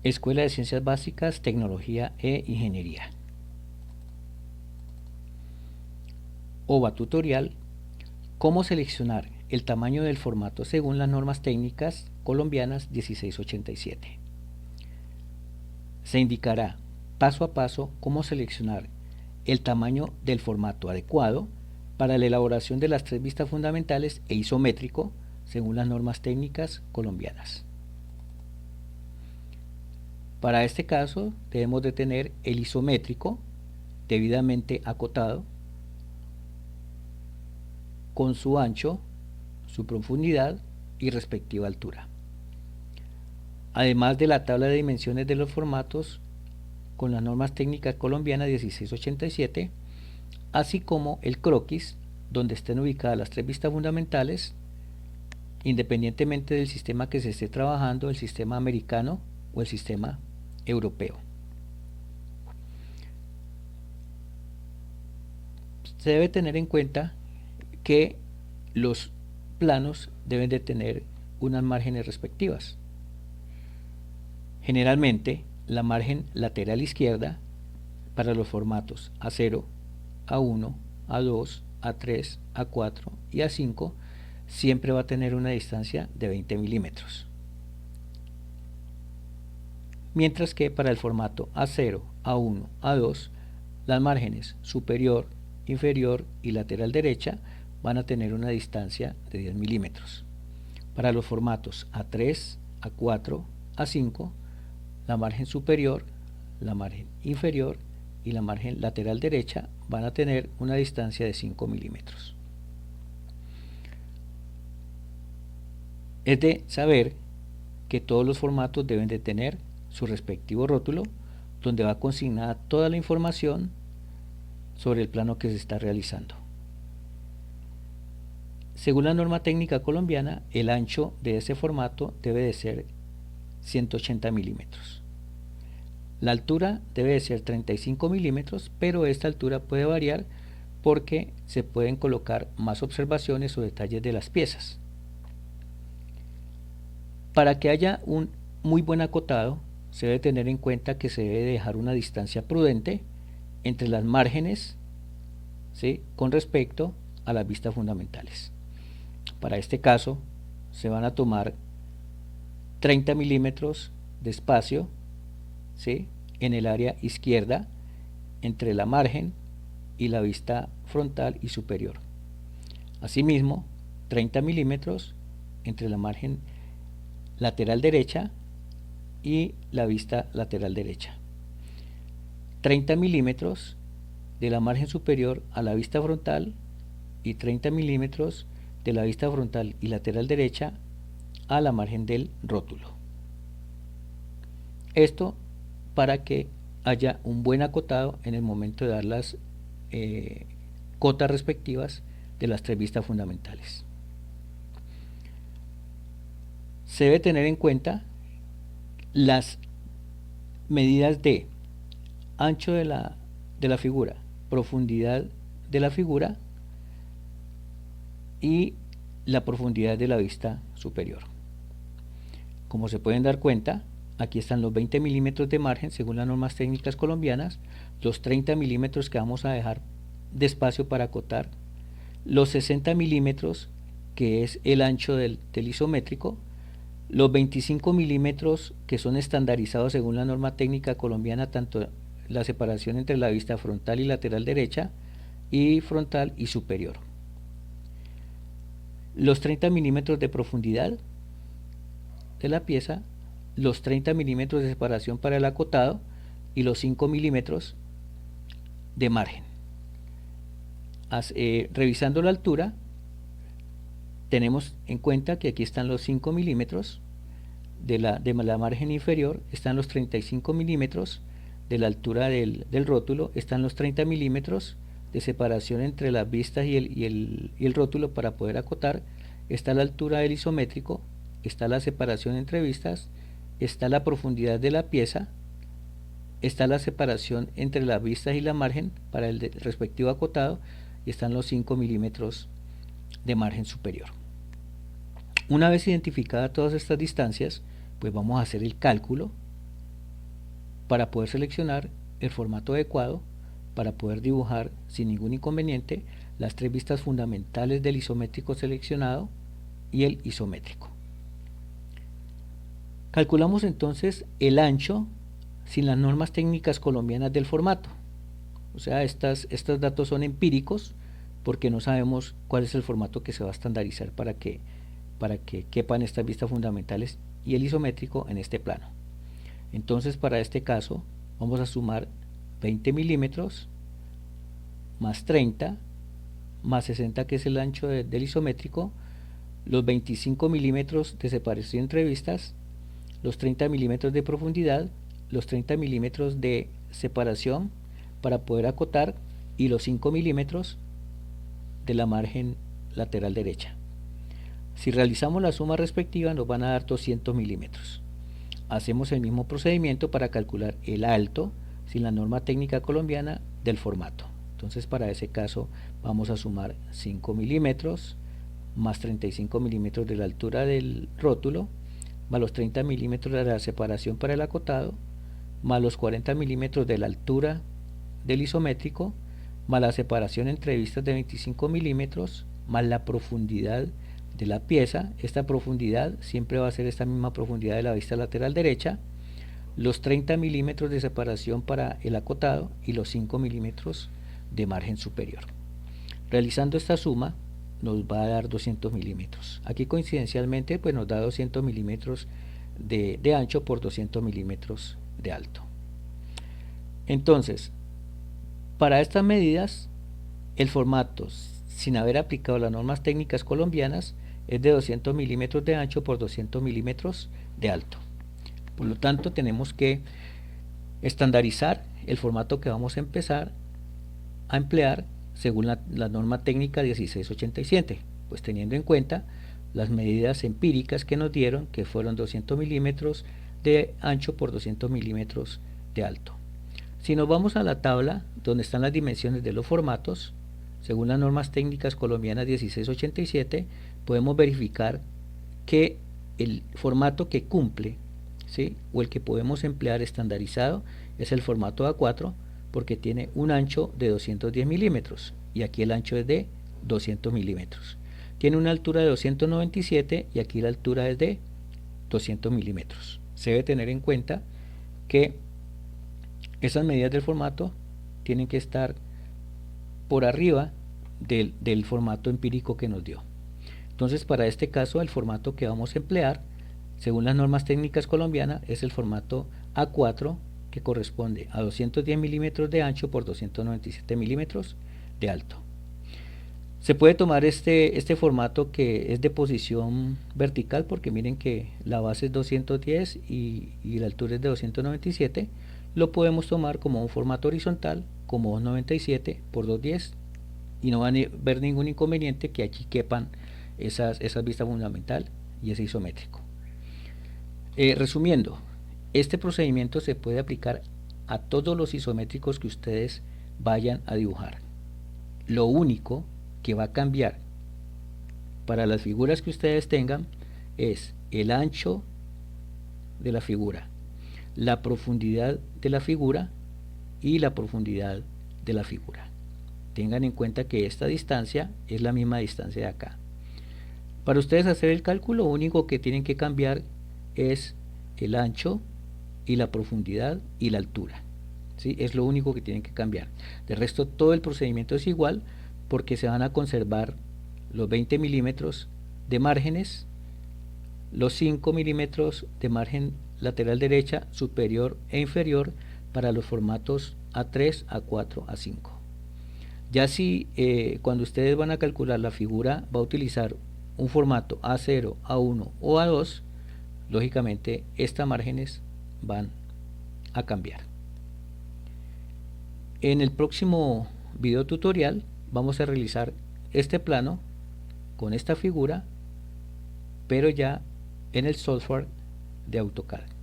Escuela de Ciencias Básicas, Tecnología e Ingeniería. OVA tutorial: cómo seleccionar el tamaño del formato según las normas técnicas colombianas 1687. Se indicará paso a paso cómo seleccionar el tamaño del formato adecuado para la elaboración de las 3 vistas fundamentales e isométrico según las normas técnicas colombianas. Para este caso debemos de tener el isométrico debidamente acotado con su ancho, su profundidad y respectiva altura. Además de la tabla de dimensiones de los formatos con las normas técnicas colombianas 1687, así como el croquis donde estén ubicadas las 3 vistas fundamentales, independientemente del sistema que se esté trabajando, el sistema americano o el sistema europeo. Se debe tener en cuenta que los planos deben de tener unas márgenes respectivas. Generalmente, la margen lateral izquierda para los formatos A0, A1, A2, A3, A4 y A5 siempre va a tener una distancia de 20 milímetros. Mientras que para el formato A0, A1, A2, las márgenes superior, inferior y lateral derecha van a tener una distancia de 10 milímetros. Para los formatos A3, A4, A5, la margen superior, la margen inferior y la margen lateral derecha van a tener una distancia de 5 milímetros. Es de saber que todos los formatos deben de tener su respectivo rótulo donde va consignada toda la información sobre el plano que se está realizando. Según la norma técnica colombiana, el ancho de ese formato debe de ser 180 milímetros. La altura debe de ser 35 milímetros, pero esta altura puede variar porque se pueden colocar más observaciones o detalles de las piezas. Para que haya un muy buen acotado, se debe tener en cuenta que se debe dejar una distancia prudente entre las márgenes, ¿sí?, con respecto a las vistas fundamentales. Para este caso se van a tomar 30 milímetros de espacio, ¿sí?, en el área izquierda entre la margen y la vista frontal y superior. Asimismo, 30 milímetros entre la margen lateral derecha y la vista lateral derecha. 30 milímetros de la margen superior a la vista frontal y 30 milímetros de la vista frontal y lateral derecha a la margen del rótulo. Esto para que haya un buen acotado en el momento de dar las cotas respectivas de las 3 vistas fundamentales. Se debe tener en cuenta las medidas de ancho de la figura, profundidad de la figura y la profundidad de la vista superior. Como se pueden dar cuenta, aquí están los 20 milímetros de margen según las normas técnicas colombianas, los 30 milímetros que vamos a dejar de espacio para acotar, los 60 milímetros que es el ancho del isométrico, los 25 milímetros que son estandarizados según la norma técnica colombiana, tanto la separación entre la vista frontal y lateral derecha y frontal y superior, los 30 milímetros de profundidad de la pieza, los 30 milímetros de separación para el acotado y los 5 milímetros de margen. Revisando la altura, tenemos en cuenta que aquí están los 5 milímetros de la margen inferior, están los 35 milímetros de la altura del rótulo, están los 30 milímetros de separación entre las vistas y el rótulo para poder acotar, está la altura del isométrico, está la separación entre vistas, está la profundidad de la pieza, está la separación entre las vistas y la margen para el respectivo acotado y están los 5 milímetros de margen superior. Una vez identificadas todas estas distancias, pues vamos a hacer el cálculo para poder seleccionar el formato adecuado para poder dibujar sin ningún inconveniente las tres vistas fundamentales del isométrico seleccionado y el isométrico. Calculamos entonces el ancho sin las normas técnicas colombianas del formato. O sea, estos datos son empíricos porque no sabemos cuál es el formato que se va a estandarizar para que quepan estas vistas fundamentales y el isométrico en este plano. Entonces, para este caso vamos a sumar 20 milímetros más 30 más 60, que es el ancho del isométrico, los 25 milímetros de separación entre vistas, los 30 milímetros de profundidad, los 30 milímetros de separación para poder acotar y los 5 milímetros de la margen lateral derecha. Si realizamos la suma respectiva nos van a dar 200 milímetros. Hacemos el mismo procedimiento para calcular el alto sin la norma técnica colombiana del formato. Entonces, para ese caso vamos a sumar 5 milímetros más 35 milímetros de la altura del rótulo, más los 30 milímetros de la separación para el acotado, más los 40 milímetros de la altura del isométrico, más la separación entre vistas de 25 milímetros, más la profundidad de la pieza. Esta profundidad siempre va a ser esta misma profundidad de la vista lateral derecha, los 30 milímetros de separación para el acotado y los 5 milímetros de margen superior. Realizando esta suma nos va a dar 200 milímetros. Aquí coincidencialmente pues nos da 200 milímetros de ancho por 200 milímetros de alto. Entonces, para estas medidas el formato, sin haber aplicado las normas técnicas colombianas, es de 200 milímetros de ancho por 200 milímetros de alto. Por lo tanto, tenemos que estandarizar el formato que vamos a empezar a emplear según la norma técnica 1687, pues teniendo en cuenta las medidas empíricas que nos dieron, que fueron 200 milímetros de ancho por 200 milímetros de alto. Si nos vamos a la tabla donde están las dimensiones de los formatos, según las normas técnicas colombianas 1687, podemos verificar que el formato que cumple, ¿sí?, o el que podemos emplear estandarizado es el formato A4, porque tiene un ancho de 210 milímetros y aquí el ancho es de 200 milímetros. Tiene una altura de 297 y aquí la altura es de 200 milímetros. Se debe tener en cuenta que esas medidas del formato tienen que estar por arriba del formato empírico que nos dio. Entonces, para este caso, el formato que vamos a emplear, según las normas técnicas colombianas, es el formato A4, que corresponde a 210 milímetros de ancho por 297 milímetros de alto. Se puede tomar este formato que es de posición vertical, porque miren que la base es 210 y la altura es de 297. Lo podemos tomar como un formato horizontal, como 297 por 210, y no van a ver ningún inconveniente que aquí quepan esas vistas fundamental y ese isométrico. Resumiendo, este procedimiento se puede aplicar a todos los isométricos que ustedes vayan a dibujar. Lo único que va a cambiar para las figuras que ustedes tengan es el ancho de la figura, la profundidad de la figura y la profundidad de la figura. Tengan en cuenta que esta distancia es la misma distancia de acá. Para ustedes hacer el cálculo, lo único que tienen que cambiar es el ancho y la profundidad y la altura, ¿sí? Es lo único que tienen que cambiar. De resto, todo el procedimiento es igual, porque se van a conservar los 20 milímetros de márgenes, los 5 milímetros de margen lateral derecha, superior e inferior para los formatos A3, A4, A5. Ya si cuando ustedes van a calcular la figura va a utilizar un formato A0, A1 o A2, lógicamente estas márgenes van a cambiar. En el próximo video tutorial vamos a realizar este plano con esta figura, pero ya en el software de AutoCAD.